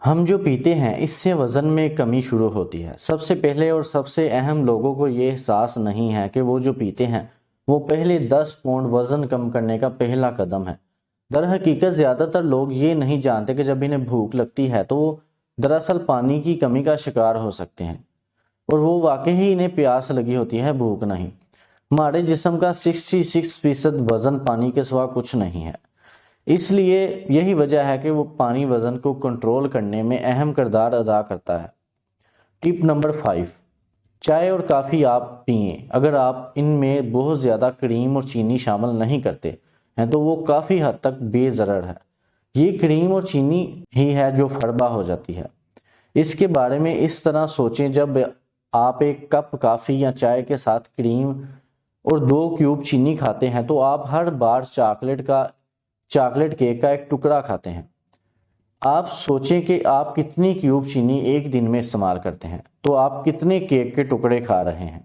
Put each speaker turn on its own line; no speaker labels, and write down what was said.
ہم جو پیتے ہیں اس سے وزن میں کمی شروع ہوتی ہے۔ سب سے پہلے اور سب سے اہم لوگوں کو یہ احساس نہیں ہے کہ وہ جو پیتے ہیں وہ پہلے 10 پاؤنڈ وزن کم کرنے کا پہلا قدم ہے۔ در حقیقت زیادہ تر لوگ یہ نہیں جانتے کہ جب انہیں بھوک لگتی ہے تو وہ دراصل پانی کی کمی کا شکار ہو سکتے ہیں، اور وہ واقعی انہیں پیاس لگی ہوتی ہے، بھوک نہیں۔ ہمارے جسم کا 66% وزن پانی کے سوا کچھ نہیں ہے، اس لیے یہی وجہ ہے کہ وہ پانی وزن کو کنٹرول کرنے میں اہم کردار ادا کرتا ہے۔ ٹپ نمبر 5، چائے اور کافی آپ پئیں اگر آپ ان میں بہت زیادہ کریم اور چینی شامل نہیں کرتے ہیں تو وہ کافی حد تک بے ضرر ہے۔ یہ کریم اور چینی ہی ہے جو فڑبا ہو جاتی ہے۔ اس کے بارے میں اس طرح سوچیں، جب آپ ایک کپ کافی یا چائے کے ساتھ کریم اور 2 کیوب چینی کھاتے ہیں تو آپ ہر بار چاکلیٹ کیک کا ایک ٹکڑا کھاتے ہیں۔ آپ سوچیں کہ آپ کتنی کیوب چینی ایک دن میں استعمال کرتے ہیں تو آپ کتنے کیک کے ٹکڑے کھا رہے ہیں۔